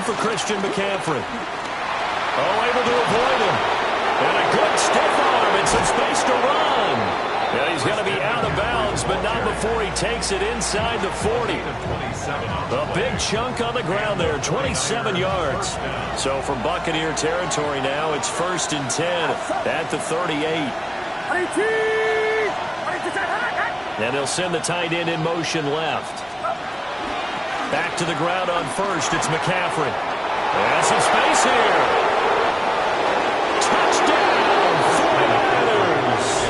for Christian McCaffrey. Oh, able to avoid him. And a good stiff arm and some space to run. Yeah, he's going to be out of bounds, but not before he takes it inside the 40. A big chunk on the ground there, 27 yards. So from Buccaneer territory now, it's 1st and 10 at the 38. And they'll send the tight end in motion left. Back to the ground on first, it's McCaffrey. And some space here. Touchdown, 49ers.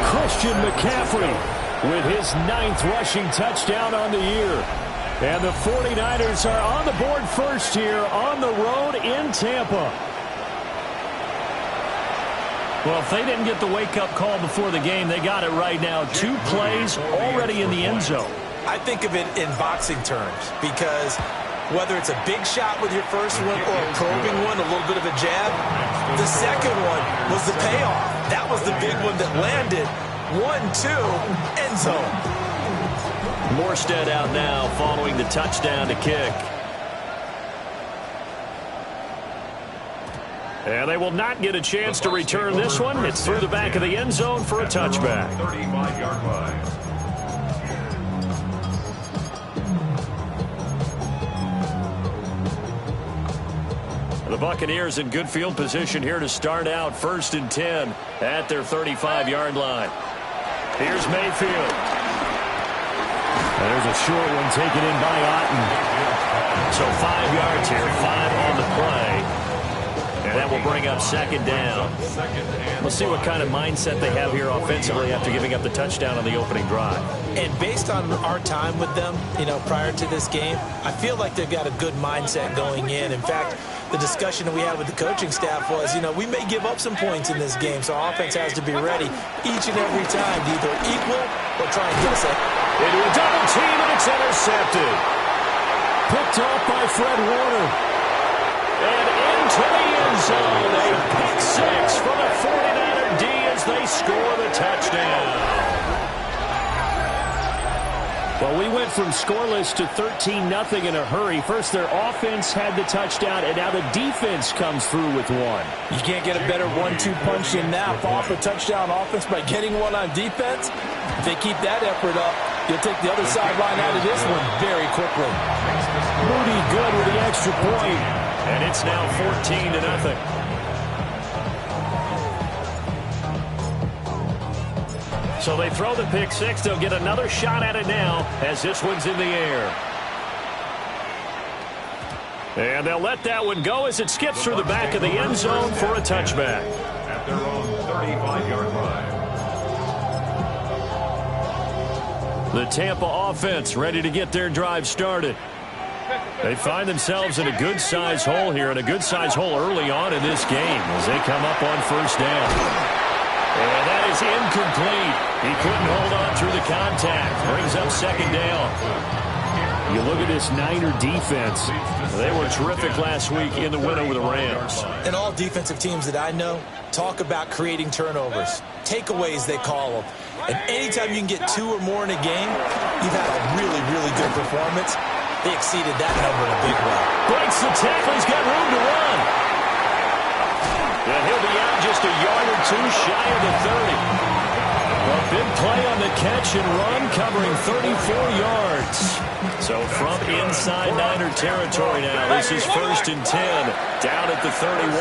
Christian McCaffrey with his 9th rushing touchdown on the year. And the 49ers are on the board first here on the road in Tampa. Well, if they didn't get the wake-up call before the game, they got it right now. 2 plays already in the end zone. I think of it in boxing terms because whether it's a big shot with your first one or a probing one, a little bit of a jab, the second one was the payoff. That was the big one that landed. 1-2, end zone. Morstead out now following the touchdown to kick. And they will not get a chance to return this one. It's through the back of the end zone for a touchback. 35-yard line. The Buccaneers in good field position here to start out 1st and 10 at their 35-yard line. Here's Mayfield. There's a short one taken in by Otten. So 5 yards here, 5 on the play. And that will bring up 2nd down. We'll see what kind of mindset they have here offensively after giving up the touchdown on the opening drive. And based on our time with them, prior to this game, I feel like they've got a good mindset going in. In fact, the discussion that we had with the coaching staff was, we may give up some points in this game, so our offense has to be ready each and every time to either equal or try and get us into a double team, and it's intercepted. Picked off by Fred Warner. And into the end zone, a pick 6 for the 49er D as they score the touchdown. Well, we went from scoreless to 13-0 in a hurry. First, their offense had the touchdown, and now the defense comes through with one. You can't get a better 1-2 punch than that. Off a touchdown offense by getting one on defense. If they keep that effort up, you'll take the other sideline out of this one very quickly. Moody good with the extra point. And it's now 14-0. So they throw the pick 6. They'll get another shot at it now as this one's in the air. And they'll let that one go as it skips through the back of the end zone for a touchback. At their own 35-yard line. The Tampa offense ready to get their drive started. They find themselves in a good-sized hole here, and a good-sized hole early on in this game as they come up on 1st down. And that is incomplete. He couldn't hold on through the contact. Brings up 2nd down. You look at this Niner defense. They were terrific last week in the win over the Rams. And all defensive teams that I know talk about creating turnovers. Takeaways, they call them. And anytime you can get 2 or more in a game, you've had a really, really good performance. They exceeded that number in a big way. Breaks the tackle. He's got room to run. And he'll be out just a yard or 2 shy of the 30. A big play on the catch and run, covering 34 yards. So from inside Niner territory now, this is 1st and 10, down at the 31.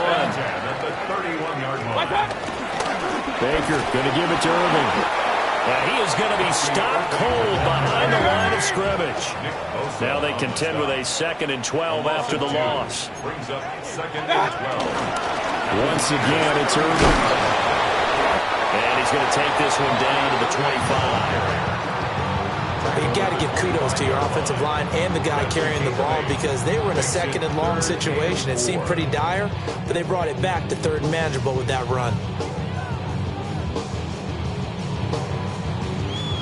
Baker going to give it to Irving. He is going to be stopped cold behind the line of scrimmage. Now they contend with a 2nd and 12 after the loss. Brings up 2nd and 12. Once again, it's Irving. And he's going to take this one down to the 25. You've got to give kudos to your offensive line and the guy carrying the ball because they were in a 2nd and long situation. It seemed pretty dire, but they brought it back to 3rd and manageable with that run.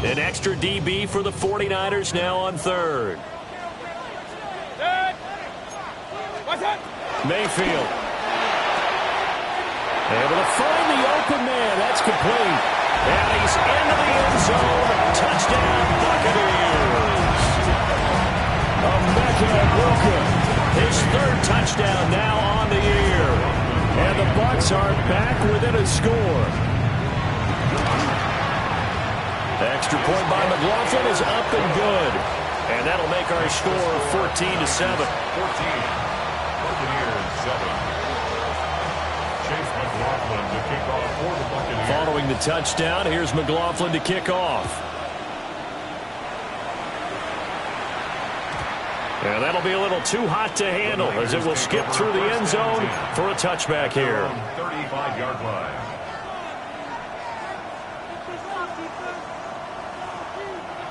An extra DB for the 49ers now on 3rd. Mayfield. Able to find the open man. That's complete. And he's into the end zone. Touchdown, Buccaneers. Emeka Egbuka, his touchdown now on the year. And the Bucs are back within a score. The extra point by McLaughlin is up and good. And that'll make our score 14-7. 14. Buccaneers 7. Chase McLaughlin to kick off for the Buccaneers. Following the touchdown, here's McLaughlin to kick off. And that'll be a little too hot to handle as it will skip through the end zone for a touchback here. 35-yard line.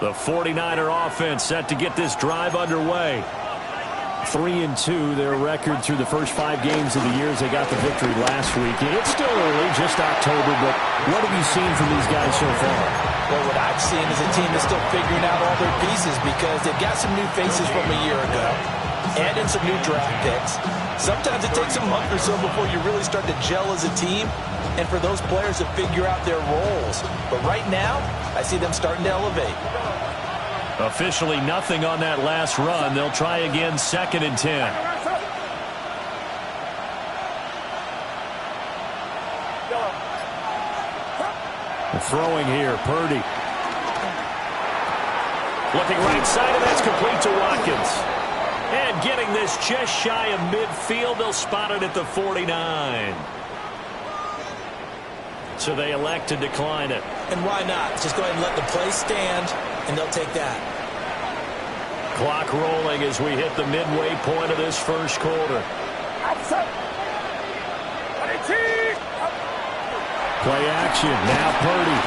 The 49er offense set to get this drive underway. 3-2, their record through the first 5 games of the year as they got the victory last week. It's still early, just October, but what have you seen from these guys so far? Well, what I've seen is a team that's still figuring out all their pieces because they've got some new faces from a year ago and in some new draft picks. Sometimes it takes a month or so before you really start to gel as a team and for those players to figure out their roles. But right now, I see them starting to elevate. Officially nothing on that last run. They'll try again, 2nd and 10. Throwing here, Purdy. Looking right side, and that's complete to Watkins. And getting this just shy of midfield, they'll spot it at the 49. So they elect to decline it. And why not? Just go ahead and let the play stand, and they'll take that. Clock rolling as we hit the midway point of this first quarter. Play action. Now Purdy.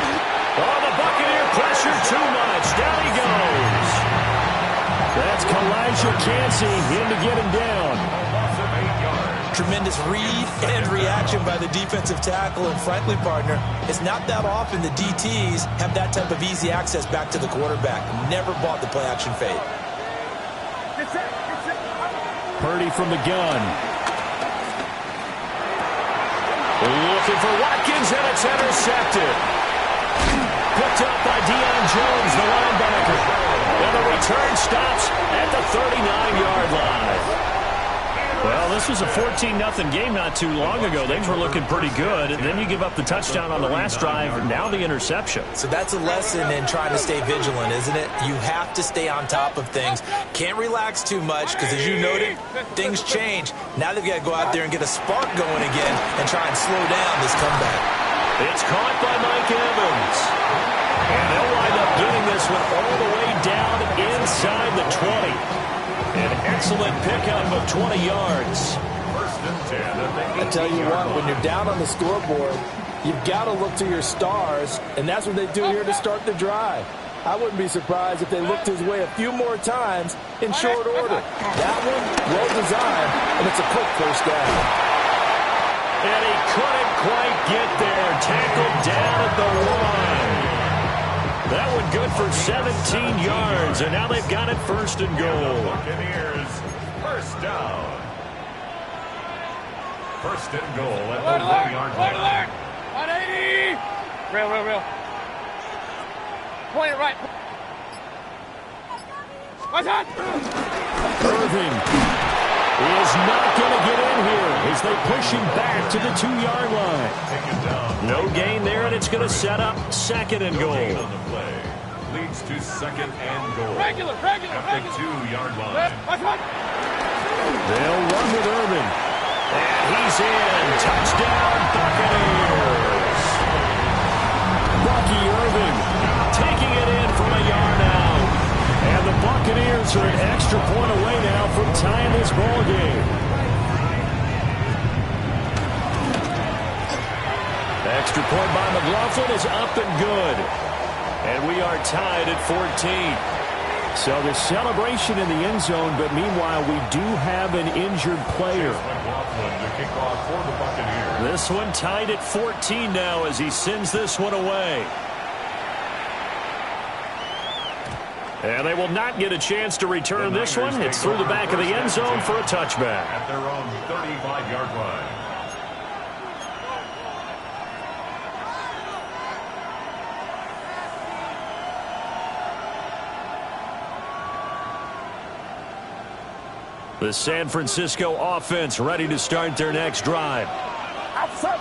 Oh, the Buccaneer pressure too much. Down he goes. That's Kalijah Cansey in to get him down. Tremendous read and reaction by the defensive tackle. And frankly, partner, it's not that often the DTs have that type of easy access back to the quarterback. Never bought the play action fade. Purdy from the gun. Looking for Watkins, and it's intercepted. Picked up by Deion Jones, the linebacker. And the return stops at the 39-yard line. Well, this was a 14-0 game not too long ago. Things were looking pretty good. And then you give up the touchdown on the last drive, and now the interception. So that's a lesson in trying to stay vigilant, isn't it? You have to stay on top of things. Can't relax too much because, as you noted, things change. Now they've got to go out there and get a spark going again and try and slow down this comeback. It's caught by Mike Evans. And they'll wind up getting this one all the way down inside the 20. An excellent pickup of 20 yards. 1st and 10. I tell you what, when you're down on the scoreboard, you've got to look to your stars, and that's what they do here to start the drive. I wouldn't be surprised if they looked his way a few more times in short order. That one, well designed, and it's a quick first down. And he couldn't quite get there. Tackled down at the 1. That one good for 17 yards, and now they've got it 1st and goal. Buccaneers, 1st down. 1st and goal at the 1-yard line. 180. Real. Point it right. What's that? Irving is not going to get in here as they push him back to the 2-yard line. Taken down. No gain there, and it's going to set up 2nd and goal. On the play. Leads to 2nd and goal. Regular. At the 2-yard line. They'll run with Irving. And he's in. Touchdown, Buccaneers. Bucky Irving taking it in from a yard out. And the Buccaneers are an extra point away now from tying this ball game. The extra point by McLaughlin is up and good. And we are tied at 14. So the celebration in the end zone, but meanwhile we do have an injured player. McLaughlin to kick off for the Buccaneers. This one tied at 14 now as he sends this one away. And they will not get a chance to return this one. It's through the back of the end zone for a touchback. At their own 35-yard line. The San Francisco offense ready to start their next drive.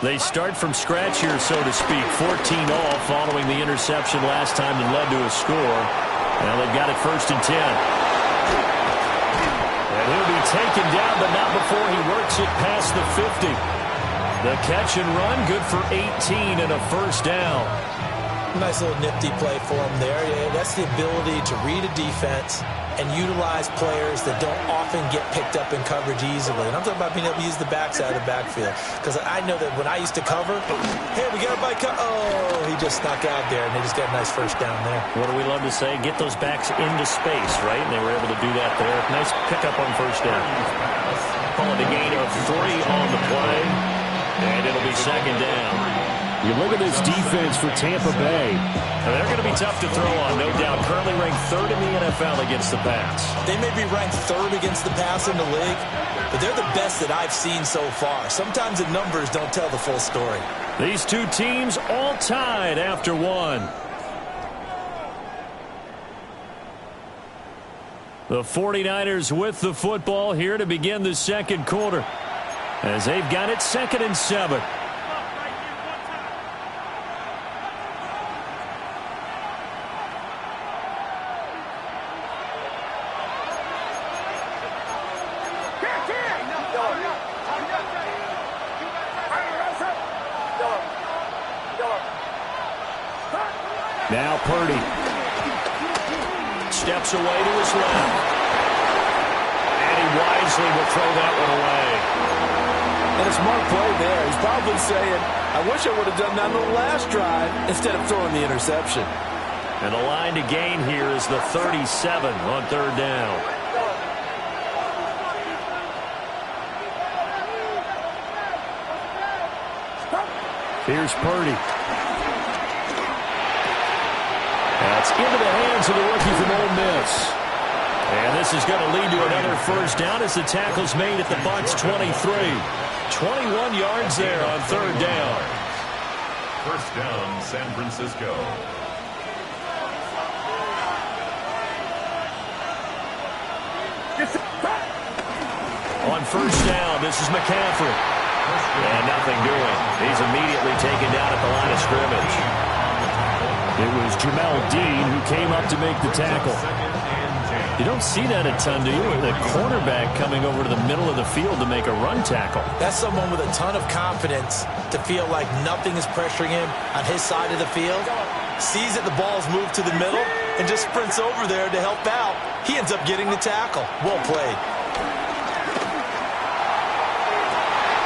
They start from scratch here, so to speak. 14-all following the interception last time that led to a score. Now they've got it 1st and 10. And he'll be taken down, but not before he works it past the 50. The catch and run, good for 18 and a 1st down. Nice little nifty play for him there. Yeah, that's the ability to read a defense and utilize players that don't often get picked up in coverage easily. And I'm talking about being able to use the backside of the backfield. Because I know that when I used to cover, hey, we got a bike. Oh, he just snuck out there, and they just got a nice 1st down there. What do we love to say? Get those backs into space, right? And they were able to do that there. Nice pickup on 1st down. Call it a gain of 3 on the play, and it'll be 2nd down. You look at this defense for Tampa Bay. They're going to be tough to throw on, no doubt. Currently ranked 3rd in the NFL against the pass. They may be ranked 3rd against the pass in the league, but they're the best that I've seen so far. Sometimes the numbers don't tell the full story. These two teams all tied after 1. The 49ers with the football here to begin the 2nd quarter, as they've got it 2nd and 7. Now Purdy. Steps away to his left. And he wisely will throw that one away. And a smart play there. He's probably saying, I wish I would have done that on the last drive instead of throwing the interception. And the line to gain here is the 37 on 3rd down. Here's Purdy. That's into the hands of the rookie from Ole Miss. And this is going to lead to another 1st down as the tackle's made at the Bucs 23. 21 yards there on 3rd down. 1st down, San Francisco. On 1st down, this is McCaffrey. And nothing doing. He's immediately taken down at the line of scrimmage. It was Jamel Dean who came up to make the tackle. You don't see that a ton, do you? The cornerback coming over to the middle of the field to make a run tackle. That's someone with a ton of confidence to feel like nothing is pressuring him on his side of the field. Sees that the ball's moved to the middle and just sprints over there to help out. He ends up getting the tackle. Well played.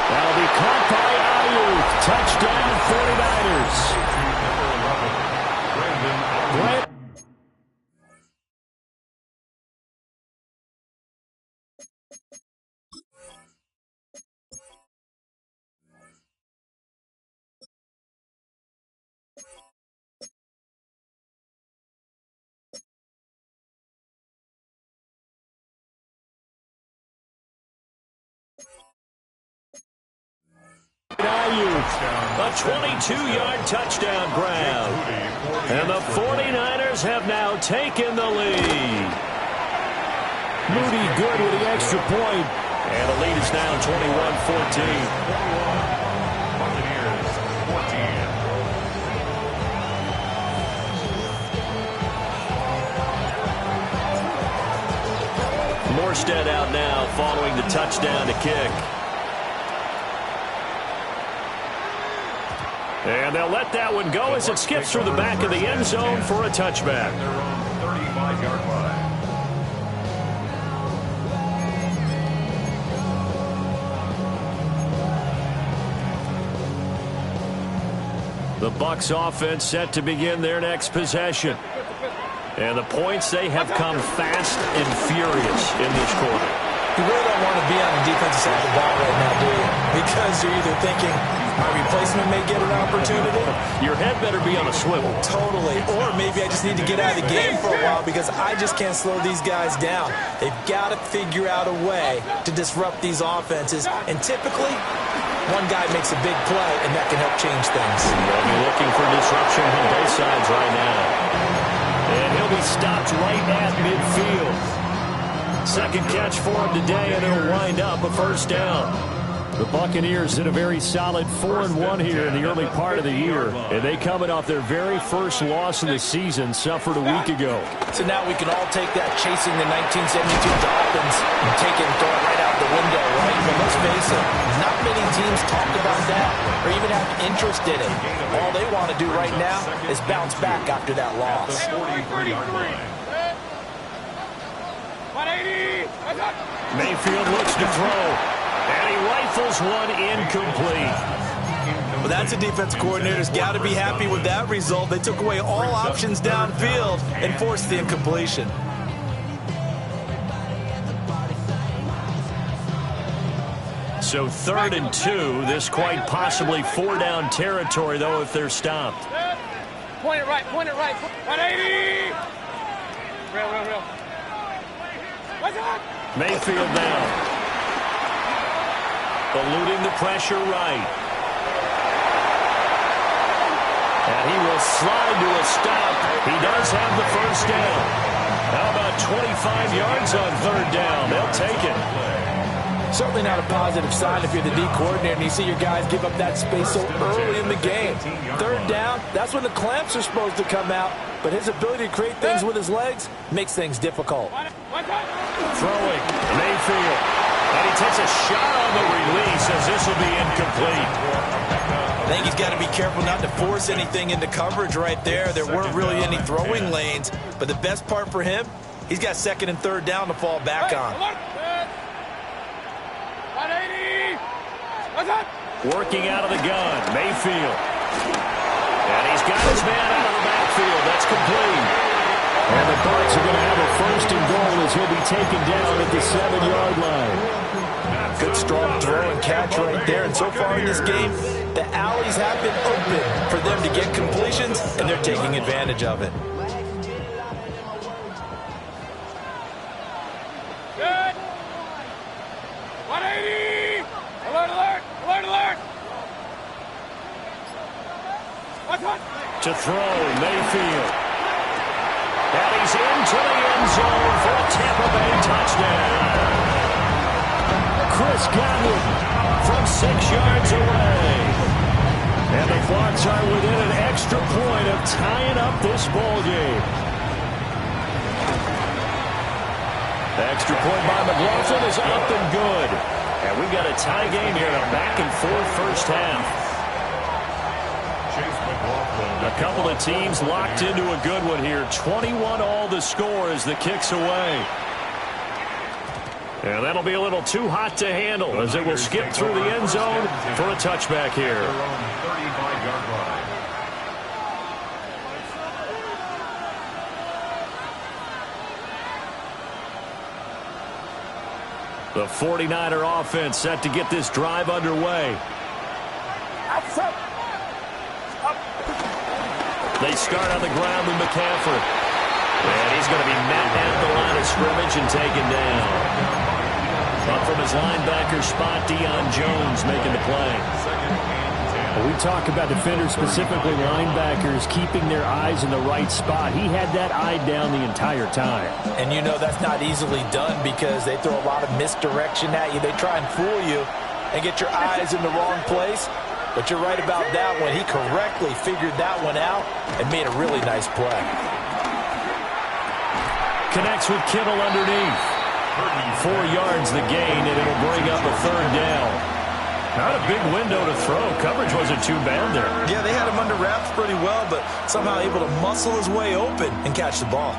That'll be caught by Ayuk. Touchdown 49ers. Brandon. A 22-yard touchdown grab. And the 49ers have now taken the lead. Moody good with the extra point. And the lead is now 21-14. Buccaneers 14. Morstead out now following the touchdown to kick. And they'll let that one go as it skips through the back of the end zone for a touchback. They're on 35-yard line. The Bucs offense set to begin their next possession. And the points, they have come fast and furious in this quarter. You really don't want to be on the defensive side of the ball right now, do you? Because you're either thinking, my replacement may get an opportunity. Your head better be on a swivel. Totally. Or maybe I just need to get out of the game for a while because I just can't slow these guys down. They've got to figure out a way to disrupt these offenses. And typically, one guy makes a big play, and that can help change things. They'll be looking for disruption on both sides right now. And he'll be stopped right at midfield. Second catch for him today, and it'll wind up a first down. The Buccaneers did a very solid 4-1 here in the early part of the year. And they coming off their very first loss of the season, suffered a week ago. So now we can all take that chasing the 1972 Dolphins and take it and throw it right out the window, right? But let's face it, not many teams talk about that or even have interest in it. All they want to do right now is bounce back after that loss. 43-yard line. 180. Mayfield looks to throw. And he rifles one incomplete. Well, that's a defense coordinator's got to be happy with that result. They took away all options downfield and forced the incompletion. So 3rd and 2. This quite possibly 4-down territory, though, if they're stopped. Point it right. 180. Real. What's up? Mayfield down. Eluding the pressure right. And he will slide to a stop. He does have the first down. How about 25 yards on 3rd down? They'll take it. Certainly not a positive sign if you're the D coordinator and you see your guys give up that space so early in the game. 3rd down, that's when the clamps are supposed to come out. But his ability to create things with his legs makes things difficult. Throwing. Mayfield. And he takes a shot on the release as this will be incomplete. I think he's got to be careful not to force anything into coverage right there. There weren't really any throwing lanes. But the best part for him, he's got 2nd and 3rd down to fall back on. 180. What's up? Working out of the gun. Mayfield. And he's got his man out of the backfield. That's complete. And the Bucs are going to have a 1st and goal as he'll be taken down at the 7-yard line. Good strong throw and catch right there. And so far in this game, the alleys have been open for them to get completions, and they're taking advantage of it. Good. 180. Alert. What's up? To throw. Mayfield. And he's into the end zone for a Tampa Bay touchdown. Chris Godwin from 6 yards away. And the Bucs are within an extra point of tying up this ball game. The extra point by McLaughlin is up and good. And we've got a tie game here in a back-and-forth first half. A couple of teams locked into a good one here. 21 all the score as the kick's away. And that'll be a little too hot to handle as it will skip through the end zone for a touchback here. 35-yard line. The 49er offense set to get this drive underway. They start on the ground with McCaffrey. And he's going to be met at the line of scrimmage and taken down. Up from his linebacker spot, Deion Jones making the play. Well, we talk about defenders, specifically linebackers, keeping their eyes in the right spot. He had that eye down the entire time. And you know that's not easily done because they throw a lot of misdirection at you. They try and fool you and get your eyes in the wrong place. But you're right about that one. He correctly figured that one out and made a really nice play. Connects with Kittle underneath. 4 yards the gain, and it'll bring up a 3rd down. Not a big window to throw. Coverage wasn't too bad there. Yeah, they had him under wraps pretty well, but somehow able to muscle his way open and catch the ball.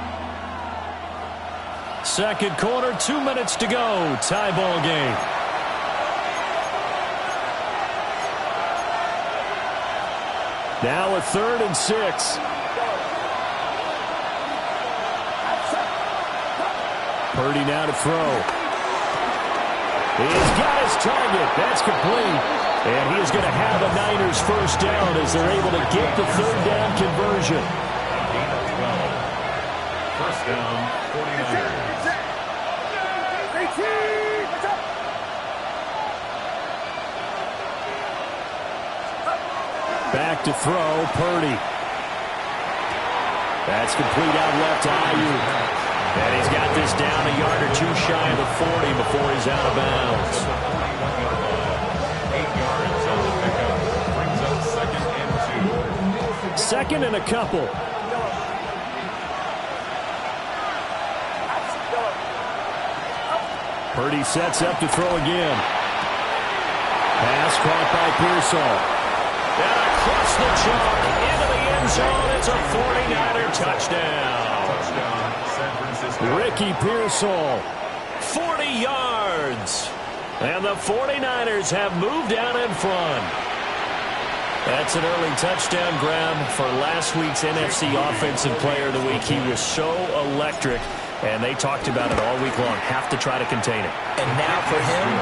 Second quarter, 2 minutes to go. Tie ball game. Now a 3rd and 6. Purdy now to throw. He's got his target. That's complete. And he is going to have a Niners first down as they're able to get the 3rd down conversion. First down, 49ers. Back to throw, Purdy. That's complete out left to Ayuk. And he's got this down a yard or two shy of the 40 before he's out of bounds. 8 yards on the pickup. Brings up 2nd and 2. Second and a couple. Purdy sets up to throw again. Pass caught by Pearsall. And across the chalk into the end zone. It's a 49er touchdown. Touchdown, San Francisco. Ricky Pearsall. 40 yards. And the 49ers have moved out in front. That's an early touchdown grab for last week's NFC Offensive Player of the Week. He was so electric, and they talked about it all week long. Have to try to contain it. And now for him,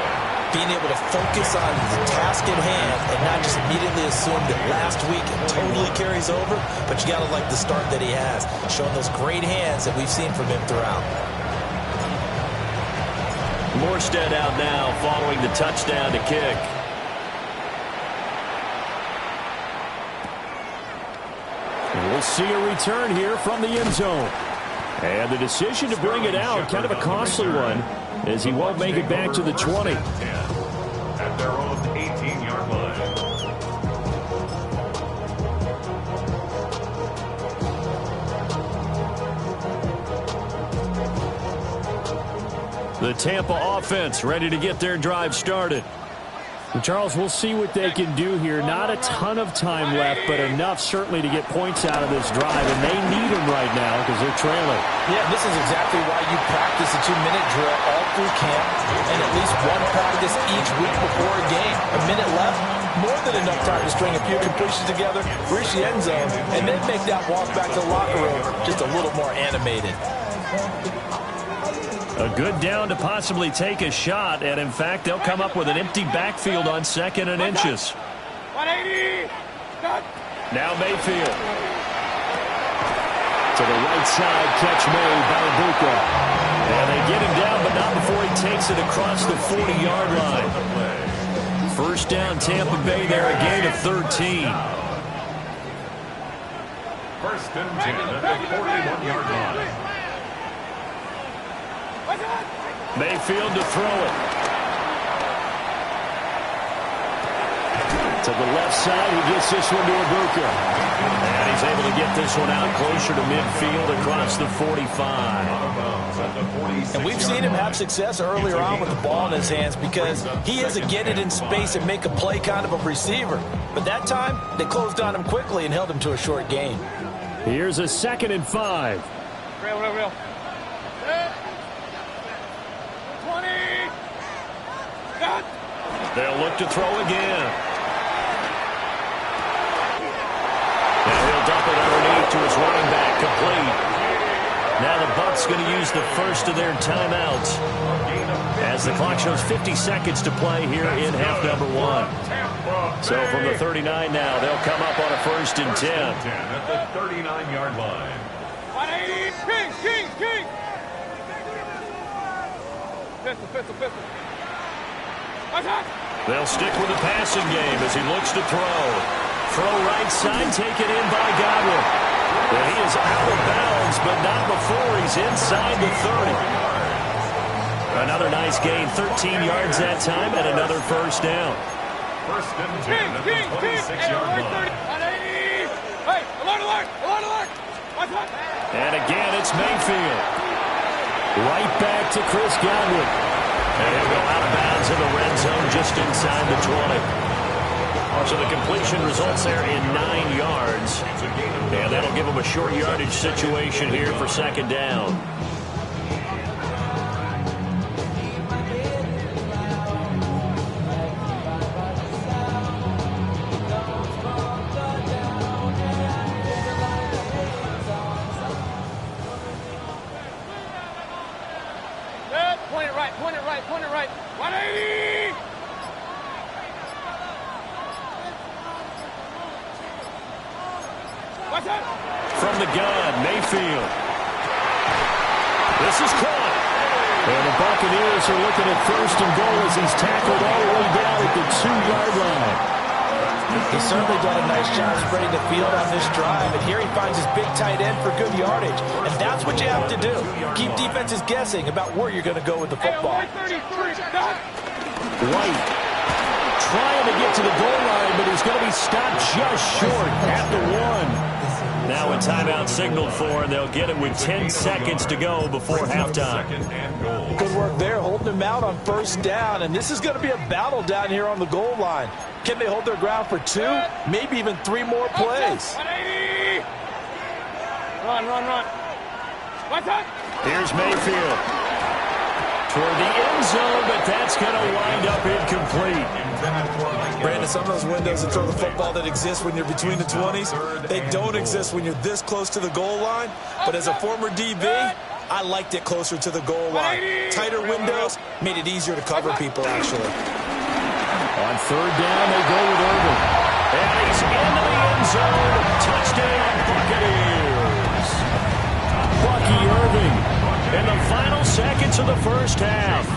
being able to focus on the task at hand and not just immediately assume that last week it totally carries over, but you got to like the start that he has, showing those great hands that we've seen from him throughout. Morstead out now following the touchdown to kick. We'll see a return here from the end zone. And the decision to bring it out, kind of a costly one, as he won't make it back to the 20. At their own 18-yard line. The Tampa offense ready to get their drive started. And Charles, we'll see what they can do here. Not a ton of time left, but enough certainly to get points out of this drive, and they need them right now because they're trailing. Yeah, this is exactly why you practice a 2-minute drill all through camp and at least one practice each week before a game. A minute left, more than enough time to string a few completions together, reach the end zone, and then make that walk back to the locker room just a little more animated. A good down to possibly take a shot, and in fact, they'll come up with an empty backfield on 2nd and inches. 180. Cut. Now Mayfield. To the right side, catch made by Ibuka. And they get him down, but not before he takes it across the 40-yard line. First down, Tampa Bay there, a gain of 13. 1st and 10 at the 41-yard line. Mayfield to throw it. To the left side, he gets this one to Ibuka. And he's able to get this one out closer to midfield across the 45. And we've seen him have success earlier on with the ball in his hands because he is a get it in space and make a play kind of a receiver. But that time, they closed on him quickly and held him to a short gain. Here's a 2nd and 5. Real. 20. Cut. They'll look to throw again. And he'll dump it underneath to his running back, complete. Now the Bucs going to use the first of their timeouts as the clock shows 50 seconds to play here in half number 1. So from the 39 now, they'll come up on a 1st and 10. At the 39-yard line. 180. King. Pistol. They'll stick with the passing game as he looks to throw. Throw right side, taken in by Godwin. And he is out of bounds, but not before he's inside the 30. Another nice gain, 13 yards that time, and another first down. 1st and 10 at the 26-yard line. 180. Hey, alert. And again, it's Mayfield. Right back to Chris Godwin. And he'll go out of bounds in the red zone just inside the 20. So the completion results there in 9 yards. And that'll give him a short yardage situation here for 2nd down. Point it right. 180. From the gun, Mayfield. This is caught. And the Buccaneers are looking at 1st and goal as he's tackled all the way down at the 2-yard line. He's certainly done a nice job spreading the field on this drive, and here he finds his big tight end for good yardage. And that's what you have to do. Keep defenses guessing about where you're going to go with the football. White trying to get to the goal line, but he's going to be stopped just short at the 1. Now a timeout signaled for, and they'll get it with 10 seconds to go before halftime. Good work there, holding them out on first down, and this is going to be a battle down here on the goal line. Can they hold their ground for 2, maybe even 3 more plays? Run. Here's Mayfield toward the end zone, but that's going to wind up incomplete. Brandon, some of those windows to throw the football that exist when you're between the 20s, they don't exist when you're this close to the goal line. But as a former DB, I liked it closer to the goal line. Tighter windows made it easier to cover people, actually. On third down, they go with Irvin. And he's into the end zone. Touchdown, Buccaneers. Bucky Irving In the final seconds of the first half.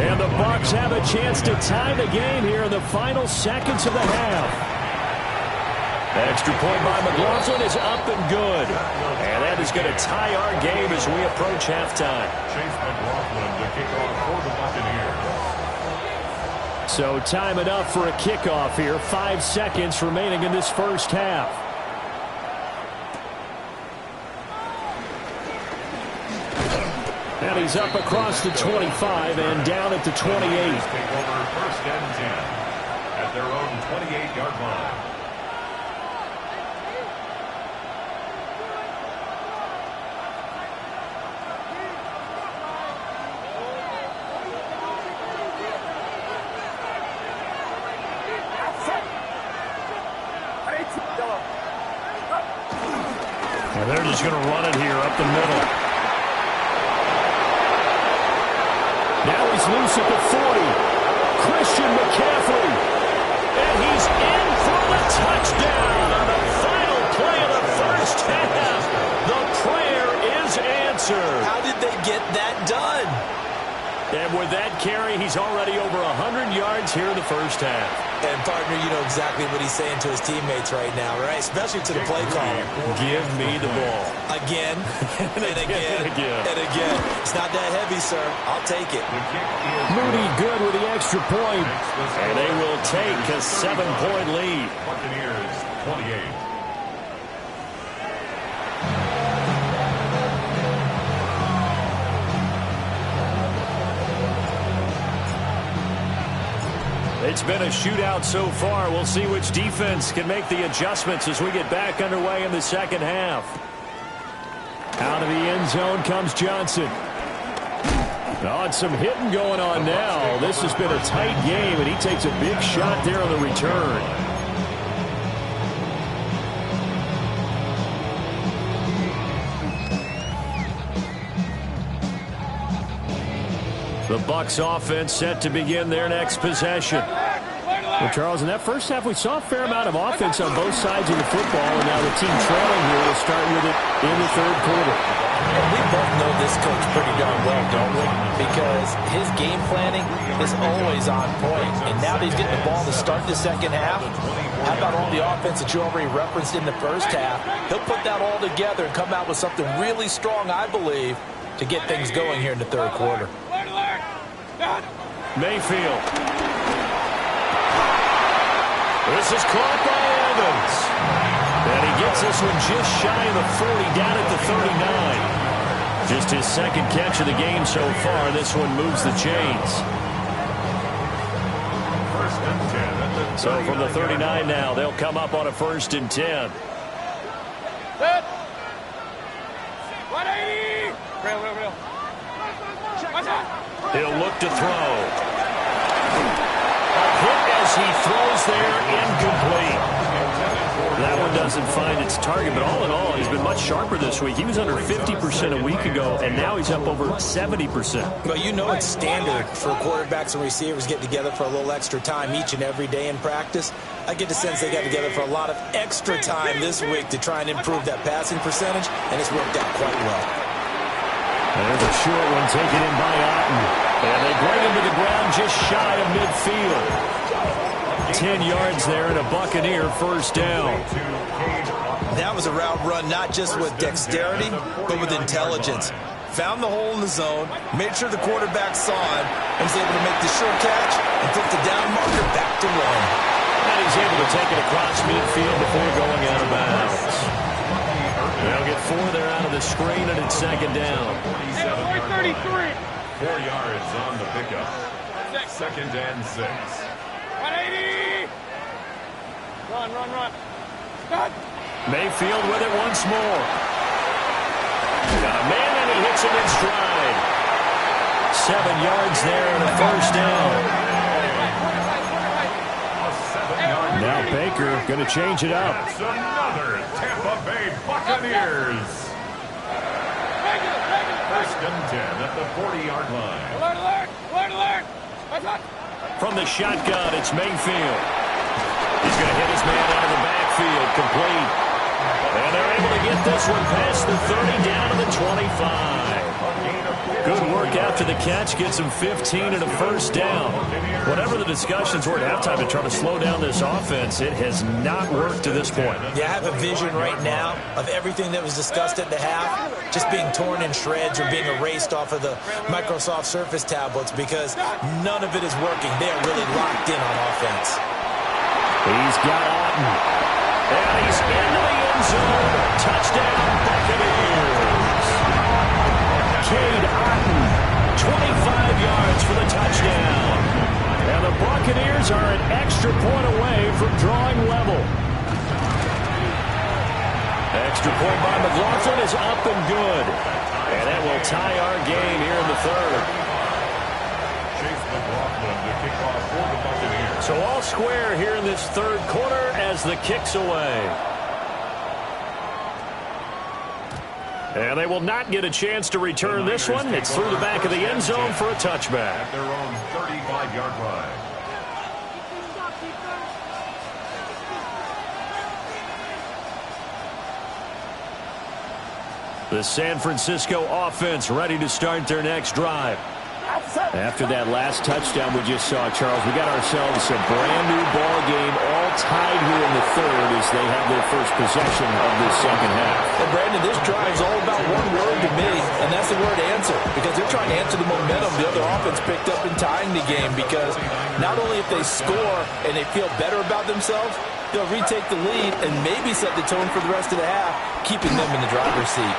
And the Bucs have a chance to tie the game here in the final seconds of the half. Extra point by McLaughlin is up and good. And that is going to tie our game as we approach halftime. Chase McLaughlin to kick off for the Buccaneers. So time enough for a kickoff here. 5 seconds remaining in this first half. And he's up across the 25 and down at the 28. Take over first and 10 at their own 28-yard line. And they're just going to run it here up the middle. Now he's loose at the 40. Christian McCaffrey. And he's in for the touchdown on the final play of the first half. The prayer is answered. How did they get that done? And with that carry, he's already over 100 yards here in the first half. And, partner, you know exactly what he's saying to his teammates right now, right? Especially to the play caller. Give me the ball. Again, and again, and again. It's not that heavy, sir. I'll take it. Mooney good with the extra point. And they will take a 7-point lead. Buccaneers 28. It's been a shootout so far. We'll see which defense can make the adjustments as we get back underway in the second half. Out of the end zone comes Johnson. Oh, and some hitting going on now. This has been a tight game, and he takes a big shot there on the return. The Bucs offense set to begin their next possession. Well, Charles, in that first half, we saw a fair amount of offense on both sides of the football, and now the team trailing here will start with it in the third quarter. And we both know this coach pretty darn well, don't we? Because his game planning is always on point. And now that he's getting the ball to start the second half, how about all the offense that you already referenced in the first half? He'll put that all together and come out with something really strong, I believe, to get things going here in the third quarter. Mayfield. This is caught by Evans. And he gets this one just shy of the 40, down at the 39. Just his second catch of the game so far. This one moves the chains. First and 10 at the So from the 39 now, they'll come up on a 1st and 10. Set. 180. Real. Watch out. He'll look to throw. A hit as he throws there, incomplete. That one doesn't find its target, but all in all, he's been much sharper this week. He was under 50% a week ago, and now he's up over 70%. Well, you know it's standard for quarterbacks and receivers get together for a little extra time each and every day in practice. I get the sense they got together for a lot of extra time this week to try and improve that passing percentage, and it's worked out quite well. There's a short one taken in by Otten. And they bring him to the ground just shy of midfield. 10 yards there and a Buccaneer first down. That was a route run not just with dexterity, but with intelligence. Found the hole in the zone, made sure the quarterback saw it, and was able to make the sure catch and put the down marker back to one. And he's able to take it across midfield before going out of bounds. They'll get 4 there out of the screen, and it's second down. 33. 4 yards on the pickup. Second and 6. 180. Run. Stop. Mayfield with it once more. Got a man, and he hits him in stride. 7 yards there and a first down. Now Baker going to change it up. That's another Tampa Bay Buccaneers. First and 10 at the 40-yard line. Alert. From the shotgun, it's Mayfield. He's going to hit his man out of the backfield, complete. And they're able to get this one past the 30, down to the 25. Good work after the catch, gets him 15 and a first down. Whatever the discussions were at halftime to try to slow down this offense, it has not worked to this point. Yeah, I have a vision right now of everything that was discussed at the half just being torn in shreds or being erased off of the Microsoft Surface tablets because none of it is working. They are really locked in on offense. He's got Otten. And he's into the end zone. Touchdown, Buccaneers. Cade Otten, 25 yards for the touchdown. And the Buccaneers are an extra point away from drawing level. Extra point by McLaughlin is up and good. And that will tie our game here in the third. Chase McLaughlin to kick off for the Buccaneers. So all square here in this third quarter as the kick's away. And they will not get a chance to return this one. It's through the back of the end zone for a touchback. At their own 35-yard line. The San Francisco offense ready to start their next drive. After that last touchdown we just saw, Charles, we got ourselves a brand-new ball game, all tied here in the third as they have their first possession of this second half. And Brandon, this drive is all about one word to me, and that's the word answer, because they're trying to answer the momentum the other offense picked up in tying the game, because not only if they score and they feel better about themselves, they'll retake the lead and maybe set the tone for the rest of the half, keeping them in the driver's seat.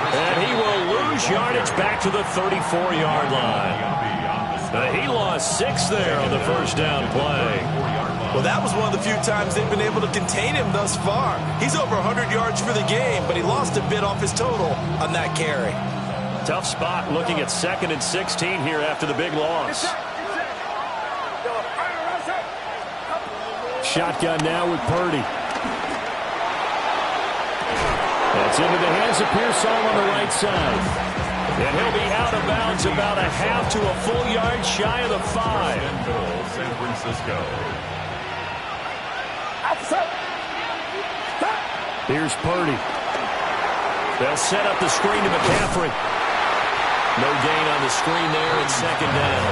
And he will lose yardage back to the 34-yard line. He lost 6 there on the first down play. Well, that was one of the few times they've been able to contain him thus far. He's over 100 yards for the game, but he lost a bit off his total on that carry. Tough spot looking at 2nd and 16 here after the big loss. Shotgun now with Purdy. That's into the hands of Pearsall on the right side. And he'll be out of bounds about a half to a full yard shy of the 5. San Francisco. Here's Purdy. They'll set up the screen to McCaffrey. No gain on the screen there. It's second down.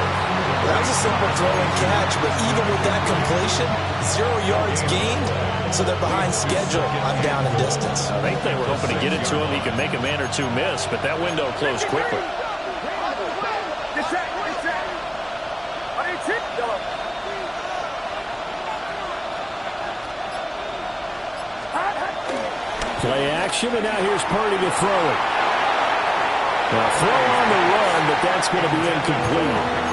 That was a simple throw and catch, but even with that completion, 0 yards gained, so they're behind schedule on down and distance. I think they were hoping to get it to him. He could make a man or two miss, but that window closed quickly. Play action, and now here's Purdy to throw it. Now throw on the run, but that's going to be incomplete.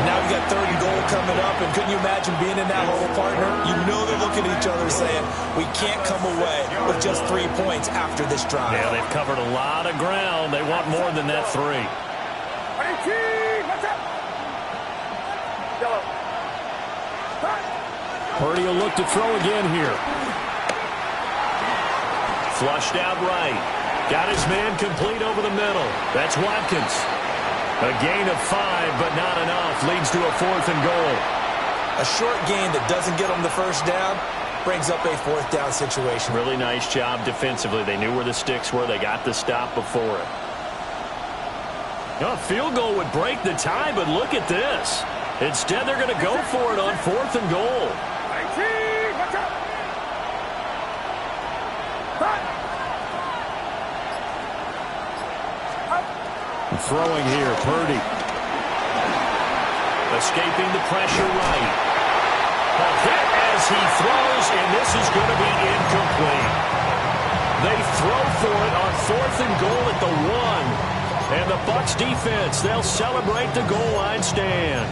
Now we got 3rd and goal coming up, and couldn't you imagine being in that hole, partner? You know they're looking at each other saying, we can't come away with just 3 points after this drive. Yeah, they've covered a lot of ground. They want more than that 3. Purdy will look to throw again here. Flushed out right. Got his man complete over the middle. That's Watkins. A gain of 5, but not enough. Leads to a 4th and goal. A short gain that doesn't get them the first down brings up a 4th down situation. Really nice job defensively. They knew where the sticks were. They got the stop before it. A field goal would break the tie, but look at this. Instead, they're going to go for it on 4th and goal. Throwing here, Purdy. Escaping the pressure right. A hit as he throws, and this is going to be incomplete. They throw for it on 4th and goal at the 1. And the Bucs defense, they'll celebrate the goal line stand.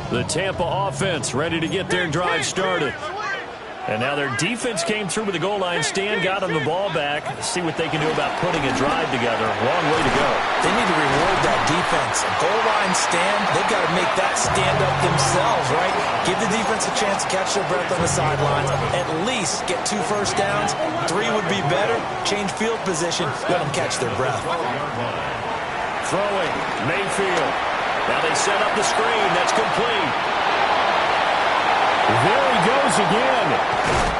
The Tampa offense ready to get their drive started. And now their defense came through with the goal line stand, got them the ball back. See what they can do about putting a drive together. Long way to go. They need to reward that defense. A goal line stand, they've got to make that stand up themselves, right? Give the defense a chance to catch their breath on the sidelines. At least get 2 first downs. 3 would be better. Change field position. Let them catch their breath. Throwing, Mayfield. Now they set up the screen. That's complete. There he goes again.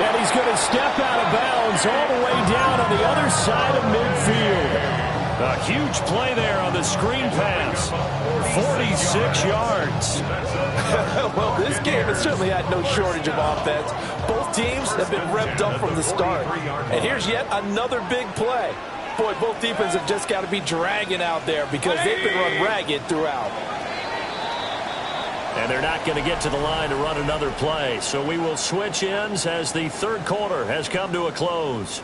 And he's going to step out of bounds all the way down on the other side of midfield. A huge play there on the screen pass. 46 yards. Well, this game has certainly had no shortage of offense. Both teams have been revved up from the start. And here's yet another big play. Boy, both defenses have just got to be dragging out there because they've been run ragged throughout. And they're not going to get to the line to run another play. So we will switch ends as the 3rd quarter has come to a close.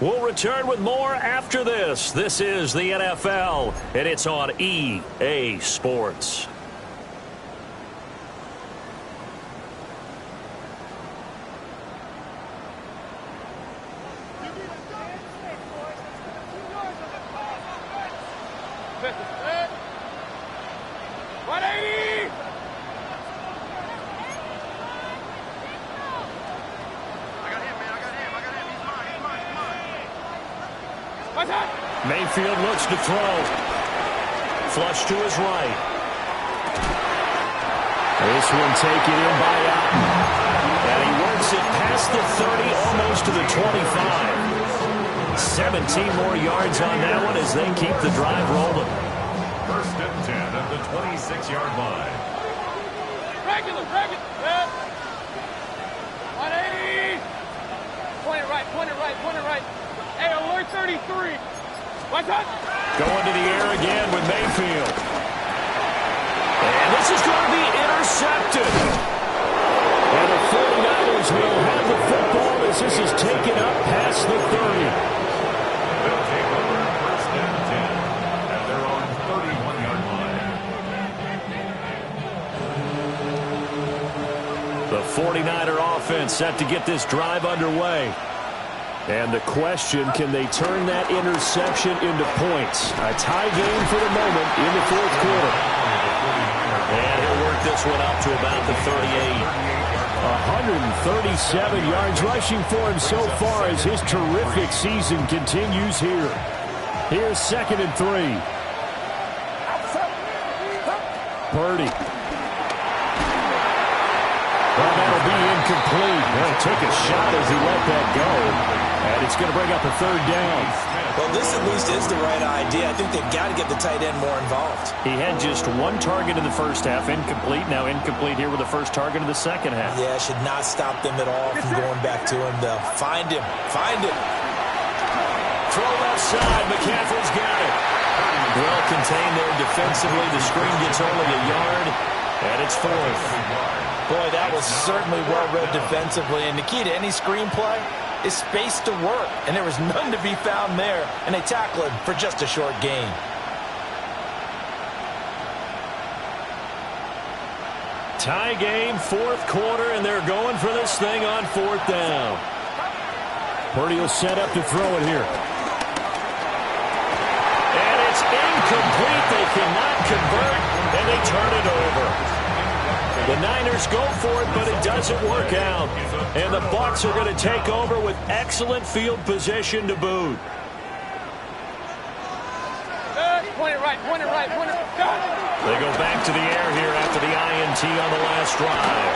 We'll return with more after this. This is the NFL, and it's on EA Sports. Mayfield looks to throw. Flush to his right. This one taken in by Alton. And he works it past the 30, almost to the 25. 17 more yards on that one as they keep the drive rolling. 1st and 10 at the 26-yard line. Regular. 180. Point it right. Hey, alert 33. What's up? Going to the air again with Mayfield. And this is going to be intercepted. And the 49ers will have the football as this is taken up past the 30. They'll take over 1st and 10. And they're on 31-yard line. The 49er offense set to get this drive underway. And the question, can they turn that interception into points? A tie game for the moment in the 4th quarter. And he'll work this one up to about the 38. 137 yards rushing for him so far as his terrific season continues here. Here's 2nd and 3. Purdy. Well, that'll be incomplete. Well, took a shot as he let that go. And it's going to bring up a 3rd down. Well, this at least is the right idea. I think they've got to get the tight end more involved. He had just 1 target in the first half, incomplete. Now incomplete here with the first target in the second half. Yeah, should not stop them at all from going back to him. They'll find him. Throw left side. McCaffrey's got it. Well contained there defensively. The screen gets only a yard, and it's 4th. Boy, that was certainly well read defensively. And the key to any screenplay is space to work. And there was none to be found there. And they tackle him for just a short gain. Tie game, 4th quarter, and they're going for this thing on 4th down. Purdy will set up to throw it here. And it's incomplete. They cannot convert, and they turn it over. The Niners go for it, but it doesn't work out. And the Bucs are going to take over with excellent field position to boot. Point it right. They go back to the air here after the INT on the last drive.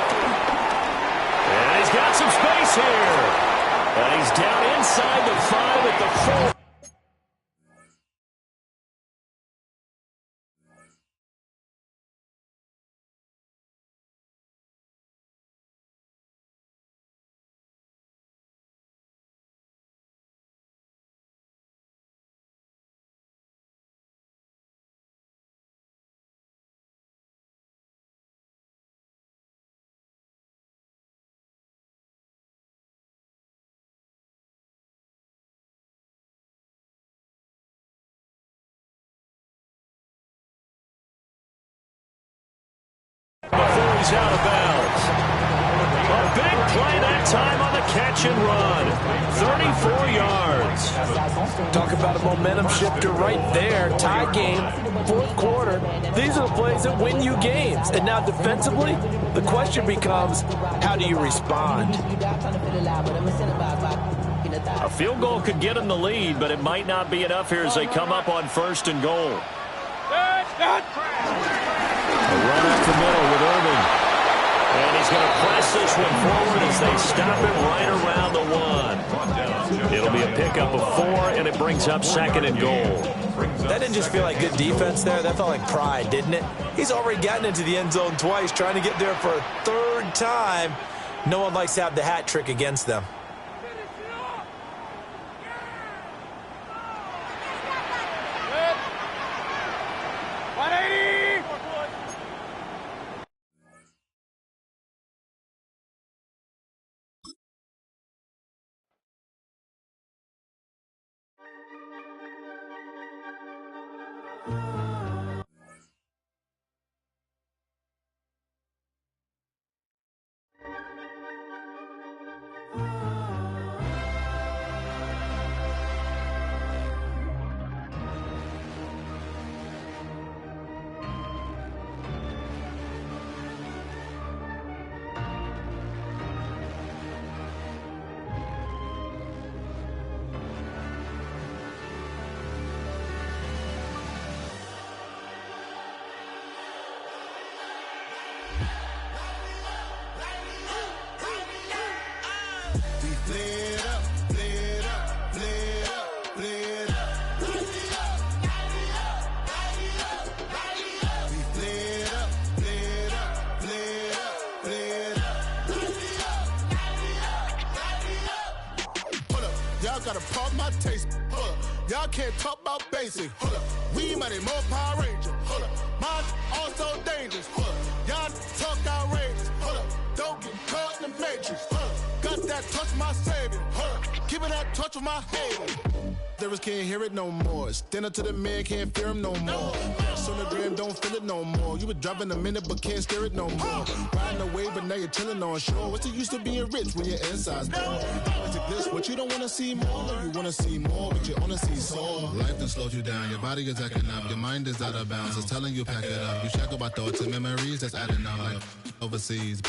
And he's got some space here. And he's down inside the 5 at the 4. Before he's out of bounds. A big play that time on the catch and run. 34 yards. Talk about a momentum shifter right there. Tie game, fourth quarter. These are the plays that win you games. And now defensively, the question becomes, how do you respond? A field goal could get him the lead, but it might not be enough here as they come up on 1st and goal. A run up the middle with Irving. And he's going to press this one forward as they stop him right around the 1. It'll be a pickup of 4, and it brings up 2nd and goal. That didn't just feel like good defense there. That felt like pride, didn't it? He's already gotten into the end zone twice, trying to get there for a 3rd time. No one likes to have the hat trick against them. Gotta pop my taste. Y'all can't talk about basic. We money more Power Ranger. Mine also dangerous. Y'all talk outrageous. Don't get caught in the matrix. Got that touch my savior. Keeping that touch with my haters. Lyrics can't hear it no more. Stand up to the man, can't fear him no more. Sonogram don't feel it no more. You were driving a minute but can't steer it no more. Riding away but now you're chilling on shore. What's the use of being rich when your inside's poor? This, what you don't want to see more. No, you want to see more, but you only see sore. Life done slowed you down. Your body is acting up. Your mind is out of bounds. It's telling you pack it up. You shackle by thoughts and memories that's adding up. Like overseas,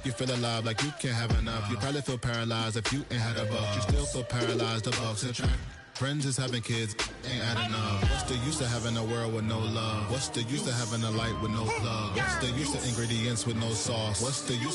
you feel alive like you can't have enough. You probably feel paralyzed if you ain't had a buck. You still feel paralyzed. The bucks and track. Friends is having kids, ain't adding up. What's the use of having a world with no love? What's the use of having a light with no plug? What's the use of ingredients with no sauce? What's the use of